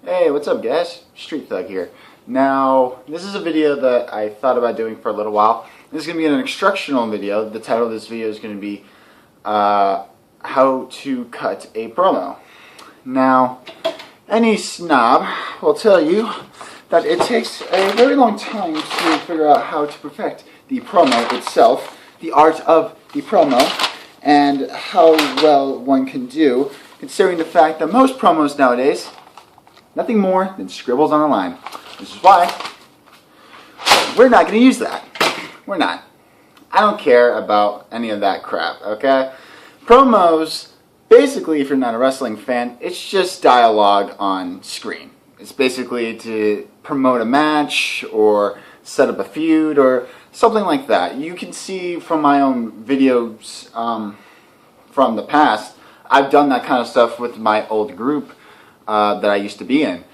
Hey, what's up guys? Street Thug here. Now, this is a video that I thought about doing for a little while. This is going to be an instructional video. The title of this video is going to be how to cut a promo. Now, any snob will tell you that it takes a very long time to figure out how to perfect the promo itself, the art of the promo, and how well one can do, considering the fact that most promos nowadays, nothing more than scribbles on a line. This is why we're not going to use that. We're not. I don't care about any of that crap, okay? Promos, basically, if you're not a wrestling fan, it's just dialogue on screen. It's basically to promote a match or set up a feud or something like that. You can see from my own videos from the past, I've done that kind of stuff with my old group that I used to be in.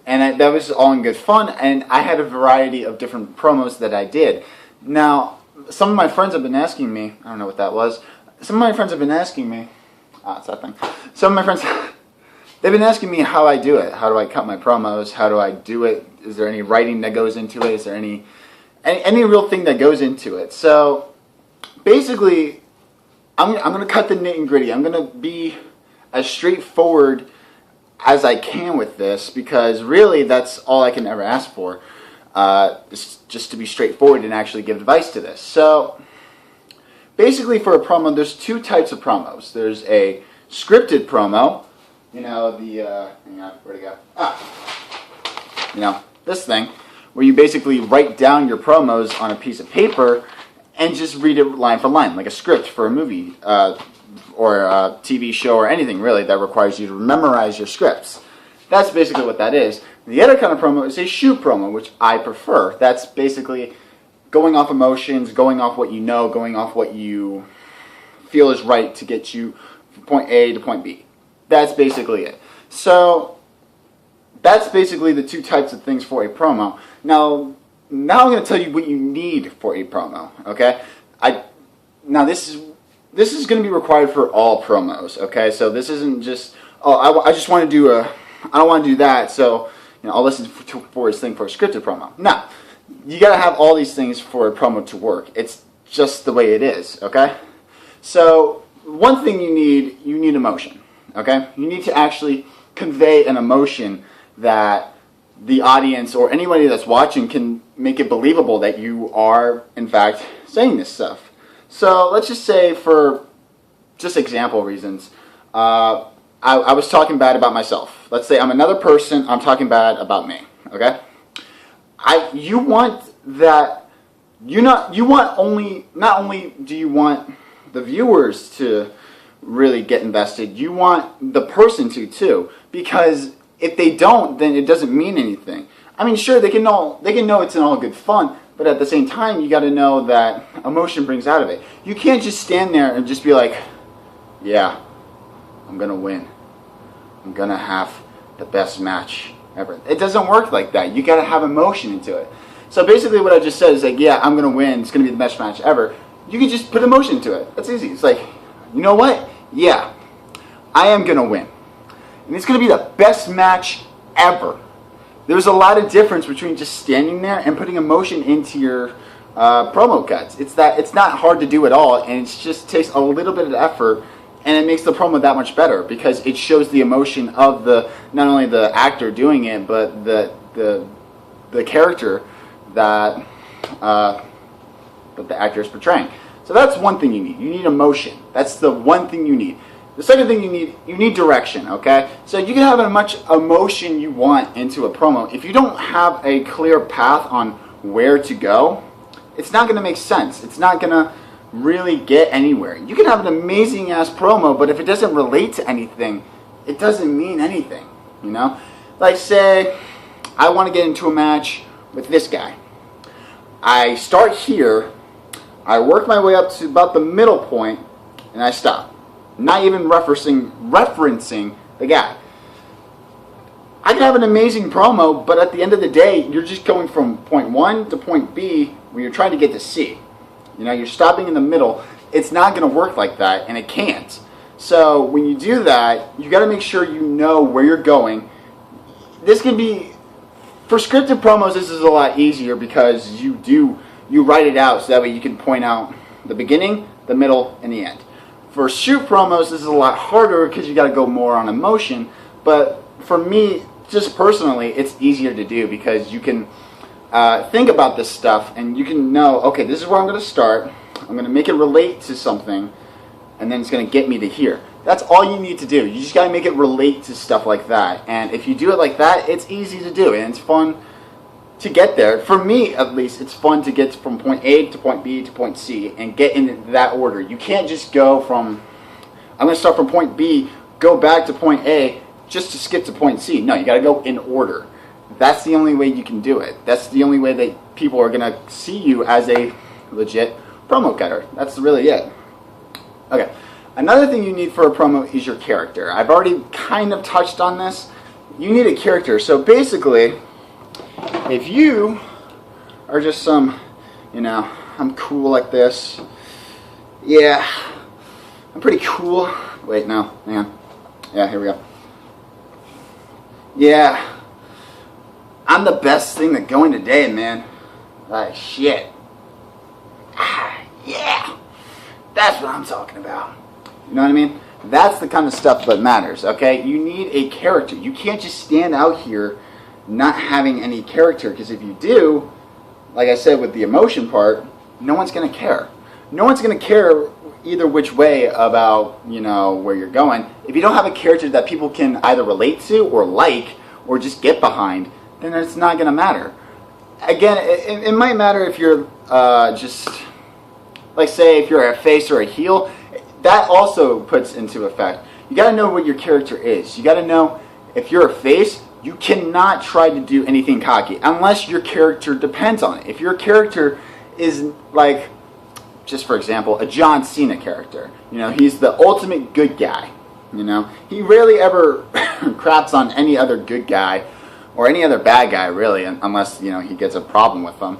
And that was all in good fun, and I had a variety of different promos that I did. Now, some of my friends have been asking me, I don't know what that was, some of my friends have been asking me, it's that thing, some of my friends, they've been asking me how I do it. How do I cut my promos? How do I do it? Is there any writing that goes into it? Is there any real thing that goes into it? So, basically, I'm going to cut the nitty and gritty. I'm going to be as straightforward as I can with this, because really that's all I can ever ask for, is just to be straightforward and actually give advice to this. So basically, for a promo, there's two types of promos. There's a scripted promo, you know, hang on, where'd it go? You know, this thing, where you basically write down your promos on a piece of paper and just read it line for line, like a script for a movie, or a TV show, or anything really that requires you to memorize your scripts. That's basically what that is. The other kind of promo is a shoot promo, which I prefer. That's basically going off emotions, going off what you know, going off what you feel is right to get you from point A to point B. That's basically it. So that's basically the two types of things for a promo. Now I'm going to tell you what you need for a promo. Okay? Now this is going to be required for all promos, okay? So this isn't just, oh, I just want to do I don't want to do that, so I'll listen for his thing for a scripted promo. No, you got to have all these things for a promo to work. It's just the way it is, okay? So one thing you need emotion, okay? You need to actually convey an emotion that the audience or anybody that's watching can make it believable that you are, in fact, saying this stuff. So let's just say, for just example reasons, I was talking bad about myself. Let's say I'm another person, I'm talking bad about me, okay? You want that, not only do you want the viewers to really get invested, you want the person to too, because if they don't, then it doesn't mean anything. I mean, sure, they can know it's in all good fun, but at the same time, you got to know that emotion brings out of it. You can't just stand there and just be like, yeah, I'm going to win. I'm going to have the best match ever. It doesn't work like that. You got to have emotion into it. So basically what I just said is like, yeah, I'm going to win. It's going to be the best match ever. You can just put emotion into it. That's easy. It's like, you know what? Yeah, I am going to win. And it's going to be the best match ever. There's a lot of difference between just standing there and putting emotion into your promo cuts. It's not hard to do at all, and it just takes a little bit of effort, and it makes the promo that much better because it shows the emotion of not only the actor doing it, but the character that the actor is portraying. So that's one thing you need. You need emotion. That's the one thing you need. The second thing you need direction, okay? So you can have as much emotion you want into a promo. If you don't have a clear path on where to go, it's not going to make sense. It's not going to really get anywhere. You can have an amazing ass promo, but if it doesn't relate to anything, it doesn't mean anything, you know? Like say, I want to get into a match with this guy. I start here, I work my way up to about the middle point, and I stop. Not even referencing the guy. I can have an amazing promo, but at the end of the day, you're just going from point 1 to point B when you're trying to get to C. You're stopping in the middle. It's not going to work like that, and it can't. So when you do that, you got to make sure you know where you're going. this can be, for scripted promos, this is a lot easier because you write it out so that way you can point out the beginning, the middle, and the end. For shoot promos, this is a lot harder because you got to go more on emotion. But for me, just personally, it's easier to do because you can think about this stuff and you can know, okay, this is where I'm going to start. I'm going to make it relate to something, and then it's going to get me to here. That's all you need to do. You just got to make it relate to stuff like that. And if you do it like that, it's easy to do, and it's fun to get there. For me, at least, it's fun to get from point A to point B to point C and get in that order. You can't just go from, I'm going to start from point B, go back to point A, just to skip to point C. No, you got to go in order. That's the only way you can do it. That's the only way that people are going to see you as a legit promo cutter. That's really it. Okay. Another thing you need for a promo is your character. I've already kind of touched on this. You need a character. So basically, if you are just some, I'm cool like this. Yeah, I'm pretty cool. Wait, no, hang on. Yeah, here we go. Yeah, I'm the best thing that's going today, man. Like, shit. Yeah, that's what I'm talking about. You know what I mean? That's the kind of stuff that matters, okay? You need a character. You can't just stand out here not having any character, because if you do, like I said with the emotion part, no one's going to care. No one's going to care either which way about, where you're going. If you don't have a character that people can either relate to or like or just get behind, then it's not going to matter. Again, it might matter if you're just, like say, if you're a face or a heel. That also puts into effect. You got to know what your character is. You got to know if you're a face, you cannot try to do anything cocky unless your character depends on it. If your character is like, just for example, a John Cena character, he's the ultimate good guy. He rarely ever craps on any other good guy or any other bad guy, really, unless he gets a problem with them.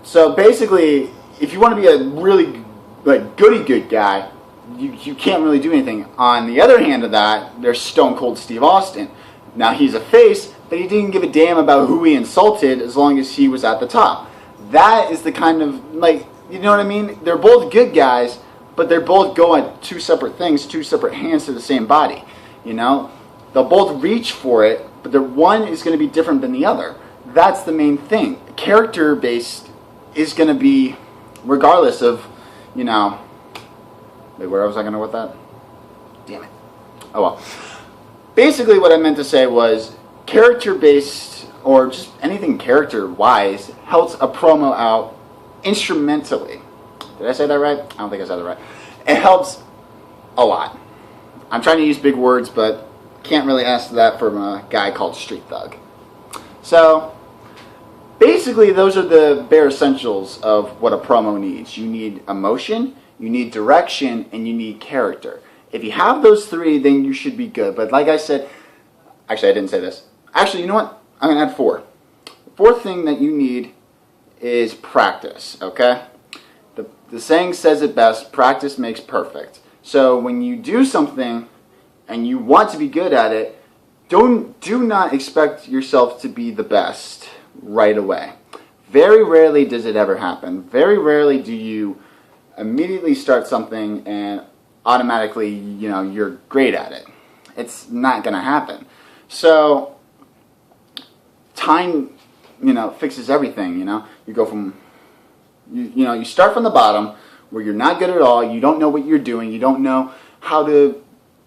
So basically, if you want to be a really goody good guy, you can't really do anything. On the other hand of that, there's Stone Cold Steve Austin. Now he's a face, but he didn't give a damn about who he insulted as long as he was at the top. That is the kind of, you know what I mean? They're both good guys, but they're both going two separate things, two separate hands to the same body. They'll both reach for it, but one is going to be different than the other. That's the main thing. Character based is going to be, regardless of, wait, where was I going to with that? Damn it. Oh well. Basically what I meant to say was character-based, or just anything character-wise, helps a promo out instrumentally. Did I say that right? I don't think I said that right. It helps a lot. I'm trying to use big words, but can't really ask that from a guy called Street Thug. So, basically, those are the bare essentials of what a promo needs. You need emotion, you need direction, and you need character. If you have those three, then you should be good. But like I said, actually I didn't say this. Actually, you know what? I'm going to add 4. The fourth thing that you need is practice, okay? The saying says it best, practice makes perfect. So when you do something and you want to be good at it, do not expect yourself to be the best right away. Very rarely does it ever happen. Very rarely do you immediately start something and automatically, you're great at it. It's not going to happen. So, time, fixes everything, You go from, you start from the bottom where you're not good at all, you don't know what you're doing, you don't know how to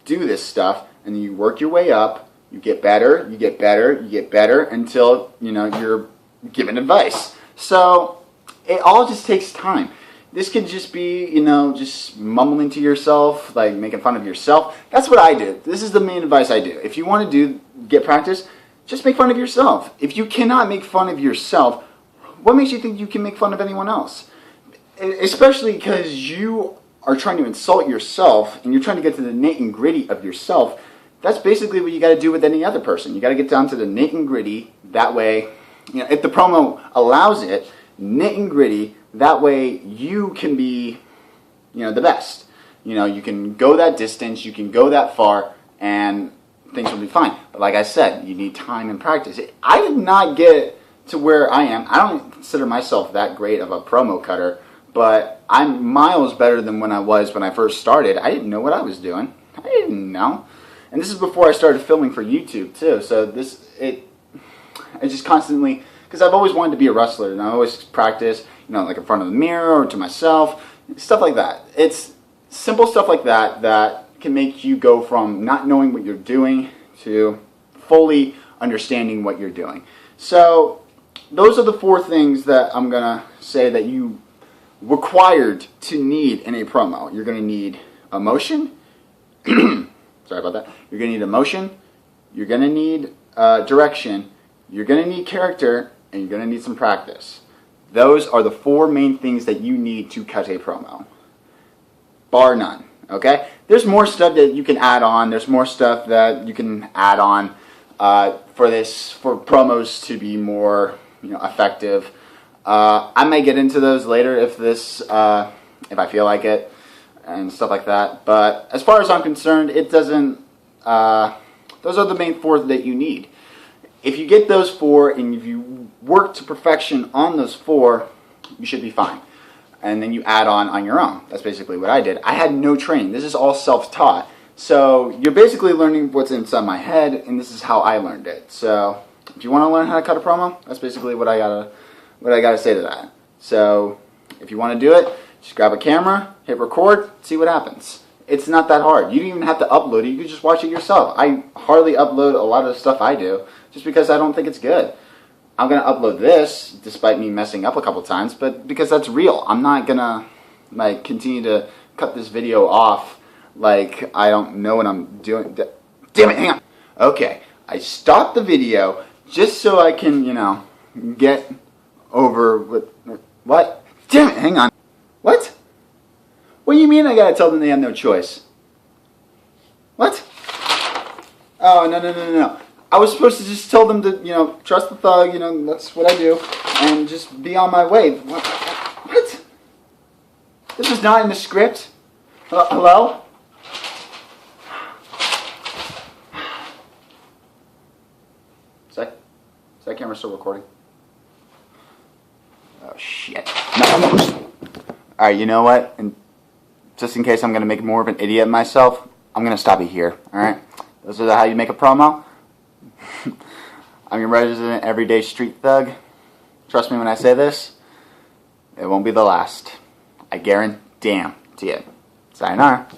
do this stuff, and then you work your way up, you get better, you get better, you get better until, you're given advice. So, it all just takes time. This could just be, just mumbling to yourself, like making fun of yourself. That's what I do. This is the main advice I do. If you want to get practice, just make fun of yourself. If you cannot make fun of yourself, what makes you think you can make fun of anyone else? Especially because you are trying to insult yourself and you're trying to get to the nitty and gritty of yourself. That's basically what you got to do with any other person. You got to get down to the nitty and gritty. That way, if the promo allows it, nitty and gritty. That way you can be, the best. You can go that distance, you can go that far, and things will be fine. But like I said, you need time and practice. I did not get to where I am. I don't consider myself that great of a promo cutter, but I'm miles better than when I was when I first started. I didn't know what I was doing. I didn't know. And this is before I started filming for YouTube too. So I just constantly, because I've always wanted to be a wrestler, and I always practice, like in front of the mirror or to myself, stuff like that. It's simple stuff like that that can make you go from not knowing what you're doing to fully understanding what you're doing. So those are the 4 things that I'm gonna say that you required to need in a promo. You're gonna need emotion. Sorry about that. You're gonna need emotion. You're gonna need direction. You're going to need character, and you're going to need some practice. Those are the 4 main things that you need to cut a promo. Bar none. Okay? There's more stuff that you can add on. There's more stuff that you can add on for promos to be more effective. I may get into those later if I feel like it and stuff like that. But as far as I'm concerned, it doesn't. Those are the main 4 that you need. If you get those 4 and if you work to perfection on those 4, you should be fine. And then you add on your own. That's basically what I did. I had no training. This is all self-taught. So you're basically learning what's inside my head, and this is how I learned it. So if you want to learn how to cut a promo, that's basically what I gotta say to that. So if you want to do it, just grab a camera, hit record, see what happens. It's not that hard. You don't even have to upload it. You can just watch it yourself. I hardly upload a lot of the stuff I do just because I don't think it's good. I'm going to upload this despite me messing up a couple times, but because that's real. I'm not going to continue to cut this video off like I don't know what I'm doing. Damn it, hang on. Okay, I stopped the video just so I can, get over what? Damn it, hang on. What? What do you mean I gotta tell them they have no choice? What? Oh, no. I was supposed to just tell them to, trust the thug, that's what I do, and just be on my way. What? This was not in the script? Hello? Is that camera still recording? Oh, shit. No. Alright, you know what? And just in case I'm going to make more of an idiot of myself, I'm going to stop it here, alright? Those are how you make a promo. I'm your resident everyday street thug. Trust me when I say this, it won't be the last. I guarantee it. Sayonara.